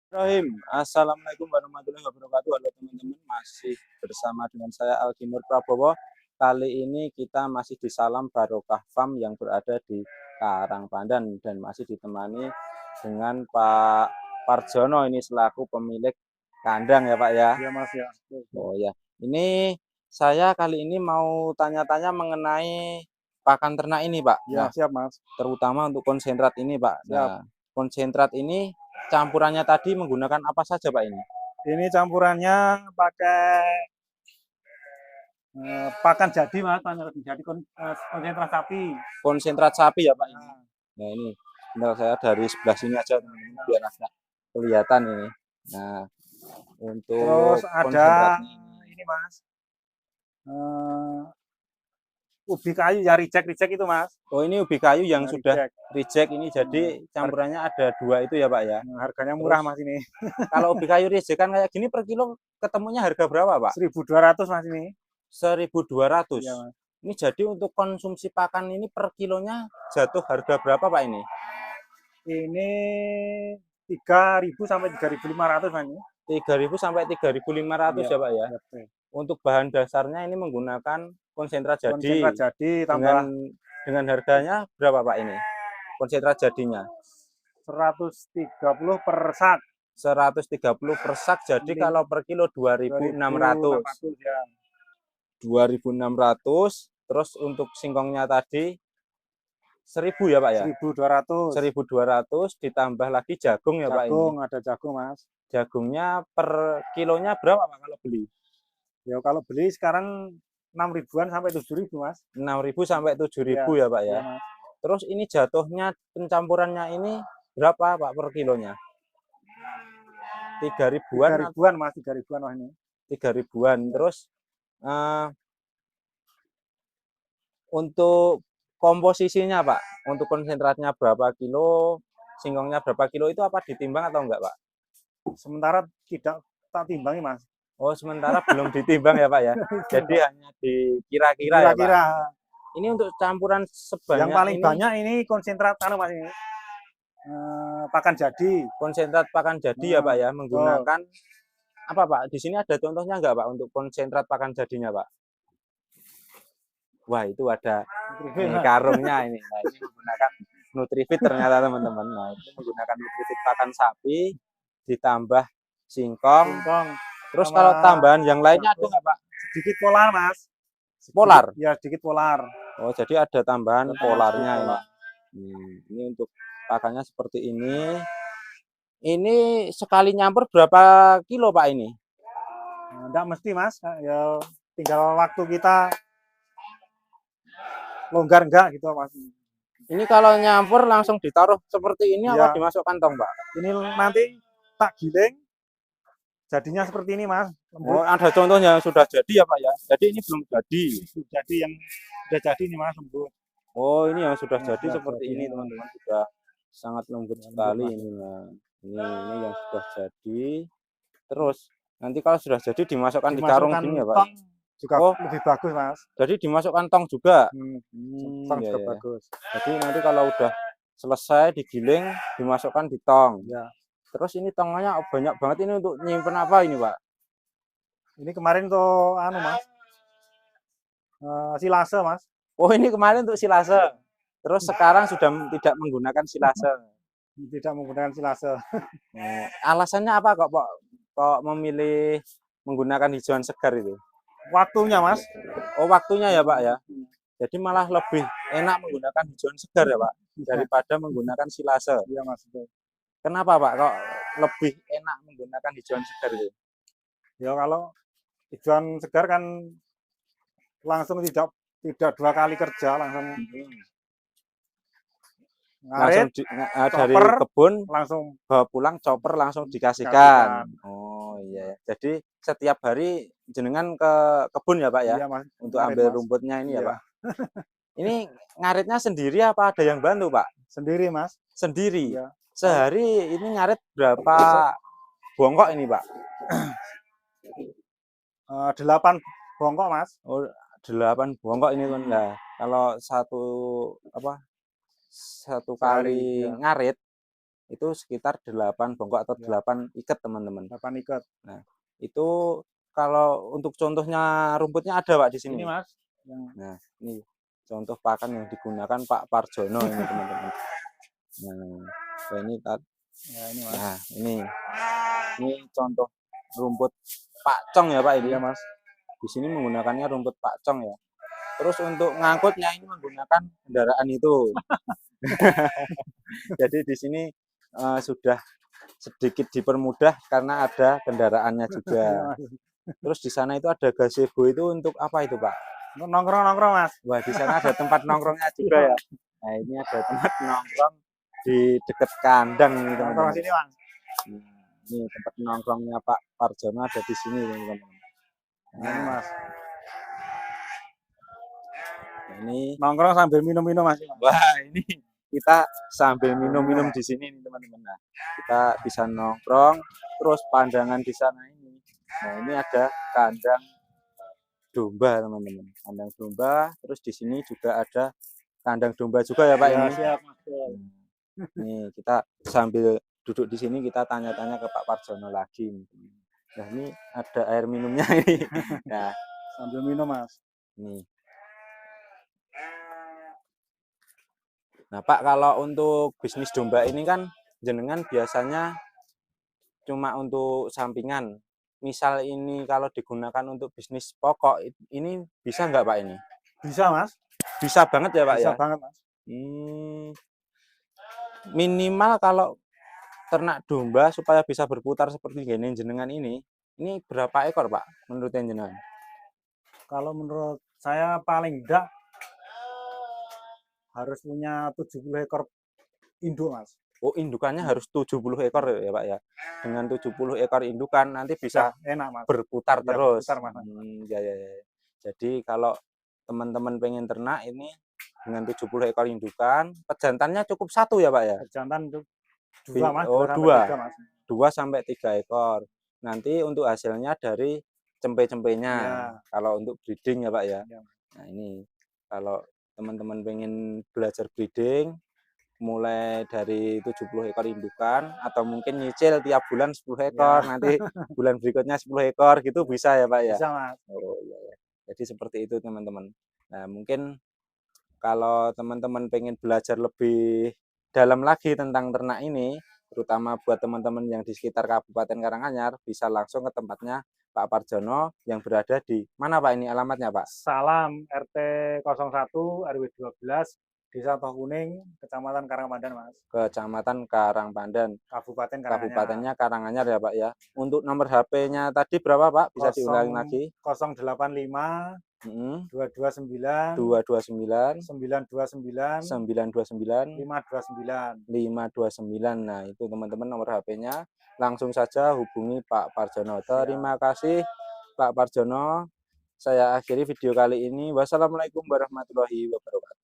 Assalamualaikum warahmatullahi wabarakatuh. Halo teman-teman, masih bersama dengan saya Aldi Nur Prabowo. Kali ini kita masih di Salam Barokah Farm yang berada di Karangpandan dan masih ditemani dengan Pak Parjono ini selaku pemilik kandang ya Pak ya. Iya Mas ya. Oh ya, ini saya kali ini mau tanya-tanya mengenai pakan ternak ini Pak. Ya Nah, siap Mas. terutama untuk konsentrat ini Pak. Siap. Nah, konsentrat ini campurannya tadi menggunakan apa saja Pak ini? Ini campurannya pakai pakan jadi Mas, jadi konsentrat sapi. Konsentrat sapi ya Pak ini. Nah, Nah ini, bentar saya dari sebelah sini aja teman-teman biar agak kelihatan ini. Nah, terus untuk ada konsentratnya ini. ini Mas, eh, ubi kayu ya reject itu Mas. Oh ini ubi kayu yang Ya, sudah reject. reject ini, jadi campurannya ada dua itu ya Pak ya. Harganya murah Terus Mas ini. kalau ubi kayu reject kan kayak gini per kilo ketemunya harga berapa Pak? 1.200 Mas ini. 1.200. Iya Mas. Ini jadi untuk konsumsi pakan ini per kilonya jatuh harga berapa Pak ini? Ini 3.000 sampai 3.500 Mas ini. 3.000 sampai 3.500 Iya. ya Pak ya. Iya, Untuk bahan dasarnya ini menggunakan konsentrat jadi. konsentrat jadi tambah Dengan harganya berapa Pak ini? Konsentrat jadinya 130 per sak. 130 per sak, jadi Ini kalau per kilo 2.600. 2.600 ya. 2.600, terus untuk singkongnya tadi 1.000 ya Pak ya? 1.200. 1.200 ditambah lagi jagung ya Pak ini. Jagung, ada jagung Mas. Jagungnya per kilonya berapa Pak kalau beli? Ya kalau beli sekarang 6 ribuan sampai 7.000 Mas. 6.000 sampai 7.000 Ya, ya Pak ya. ya Mas. Terus ini jatuhnya pencampurannya ini berapa Pak per kilonya? 3 ribuan 3 ribuan Mas, 3 ribuan Mas ini. 3 ribuan. Terus untuk komposisinya Pak, untuk konsentratnya berapa kilo, singkongnya berapa kilo itu apa ditimbang atau enggak Pak? Sementara tidak tak timbangi Mas. Oh sementara belum ditimbang ya Pak ya. Jadi hanya dikira-kira ya Pak. Kira-kira Ini untuk campuran yang sebanyak paling ini banyak ini konsentrat Mas ini. Pakan jadi. konsentrat pakan jadi ya Pak ya, Oh, menggunakan apa Pak? Di sini ada contohnya enggak Pak untuk konsentrat pakan jadinya Pak? Wah itu ada ini karungnya ini. Nah, ini menggunakan Nutrifit ternyata teman-teman. Nah itu menggunakan Nutrifit pakan sapi ditambah singkong. Terus kalau tambahan yang lainnya ada nggak Pak? sedikit polar Mas. Polar. Ya sedikit polar. Oh jadi ada tambahan polarnya ini. Polar. Ini untuk pakannya seperti ini. Ini sekali nyampur berapa kilo Pak ini? Enggak mesti Mas, ya tinggal waktu kita longgar enggak gitu Mas. Ini kalau nyampur langsung ditaruh seperti ini Ya, apa dimasuk kantong Pak? ini nanti tak giling jadinya seperti ini Mas. Oh ada contohnya yang sudah jadi ya Pak ya? Jadi ini belum jadi. Jadi yang sudah jadi ini Mas lembut. Oh ini yang sudah jadi Sudah seperti jadi, ini teman-teman, sudah sangat lembut sekali Mas. ini. Nah, ini yang sudah jadi. Terus nanti kalau sudah jadi dimasukkan di karung Dimasukkan gini ya Pak? tong juga Oh lebih bagus Mas. jadi dimasukkan tong juga. Tong Ya, juga ya. bagus. Jadi nanti kalau udah selesai digiling dimasukkan di tong. Ya. Terus ini tongnya banyak banget ini untuk nyimpen apa ini Pak? Ini kemarin tuh anu Mas. Silase Mas. Oh ini kemarin untuk silase. Terus sekarang sudah tidak menggunakan silase. Tidak menggunakan silase. Alasannya apa kok Pak? Kok memilih menggunakan hijauan segar itu? Waktunya Mas. Oh waktunya ya Pak ya. Jadi malah lebih enak menggunakan hijauan segar ya Pak daripada menggunakan silase. Iya Mas. Kenapa Pak kok lebih enak menggunakan hijauan segar itu? Ya kalau hijauan segar kan langsung tidak dua kali kerja langsung ngarit dari kebun langsung bawa pulang chopper langsung dikasihkan. Oh iya. Jadi setiap hari jenengan ke kebun ya Pak ya? Iya, Mas. Untuk ambil rumputnya ini ya Pak. Ini ngaritnya sendiri apa ada yang bantu Pak? Sendiri Mas. Sendiri. Iya. Sehari ini ngarit berapa bongkok ini Pak? 8 bongkok Mas. Oh 8 bongkok ini kan. Nah, kalau satu kali ya. ngarit itu sekitar 8 bongkok atau Ya. 8 ikat teman-teman. 8 ikat. Nah, itu kalau untuk contohnya rumputnya ada Pak di sini. Ini Mas. Yang Nah, ini contoh pakan yang digunakan Pak Parjono ini teman-teman. Nah, ini ya ini Mas. nah ini contoh rumput pakcong ya Pak ini. Iya Mas. Di sini menggunakannya rumput pakcong ya. Terus untuk ngangkutnya ini menggunakan kendaraan itu. Jadi di sini sudah sedikit dipermudah karena ada kendaraannya juga. Iya, Mas. Terus di sana itu ada gazebo itu untuk apa itu Pak? Nongkrong-nongkrong Mas. Wah di sana ada tempat nongkrongnya juga ya. Nah ini ada tempat nongkrong di dekat kandang nih Nongkrong teman-teman. sini Mas. Ini tempat nongkrongnya Pak Parjono ada di sini teman-teman. Nah, ini Mas. Ini Nongkrong sambil minum-minum Mas. wah ini kita sambil minum-minum di sini nih teman-teman. Nah, kita bisa nongkrong terus pandangan di sana ini. Nah, ini ada kandang domba teman-teman. Kandang domba, terus di sini juga ada kandang domba juga ya Pak Ya, ini. siap Mas. Nih, kita sambil duduk di sini kita tanya-tanya ke Pak Parjono lagi. Nah, ini ada air minumnya ini. Nah, Sambil minum Mas. nih. Nah, Pak, kalau untuk bisnis domba ini kan jenengan biasanya cuma untuk sampingan. Misal ini kalau digunakan untuk bisnis pokok, ini bisa nggak Pak ini? Bisa Mas. Bisa banget ya Pak Bisa ya? banget Mas. Minimal kalau ternak domba supaya bisa berputar seperti gini jenengan ini berapa ekor Pak menurut jenengan? Kalau menurut saya paling enggak harus punya 70 ekor induk Mas. Oh, indukannya harus 70 ekor ya Pak ya. Dengan 70 ekor indukan nanti bisa enak Mas. berputar Ya, terus. berputar, Mas. Ya. Jadi kalau teman-teman pengen ternak ini dengan 70 ekor indukan, pejantannya cukup satu ya Pak ya? Jantan itu dua Mas, Oh, dua sampai tiga Mas. 2 sampai 3 ekor. Nanti untuk hasilnya dari cempe-cempenya. Ya. Kalau untuk breeding ya Pak ya. Ya. Nah, ini kalau teman-teman pengen belajar breeding mulai dari 70 ekor indukan atau mungkin nyicil tiap bulan 10 ekor, nanti bulan berikutnya 10 ekor gitu bisa ya Pak ya? Bisa Mas. Oh iya. Jadi seperti itu teman-teman. Nah, mungkin kalau teman-teman pengen belajar lebih dalam lagi tentang ternak ini, terutama buat teman-teman yang di sekitar Kabupaten Karanganyar, bisa langsung ke tempatnya Pak Parjono yang berada di mana Pak ini alamatnya Pak? Salam RT 01 RW 12 Desa Toh Kuning, Kecamatan Karangpandan Mas. Kecamatan Karangpandan. Kabupaten Karanganyar. Kabupatennya Karanganyar ya Pak ya. Untuk nomor HP-nya tadi berapa Pak? Bisa diulangi lagi? 085 229 229 929 929 529. 529. Nah, itu teman-teman nomor HP-nya. Langsung saja hubungi Pak Parjono. Terima kasih Pak Parjono. Saya akhiri video kali ini. Wassalamualaikum warahmatullahi wabarakatuh.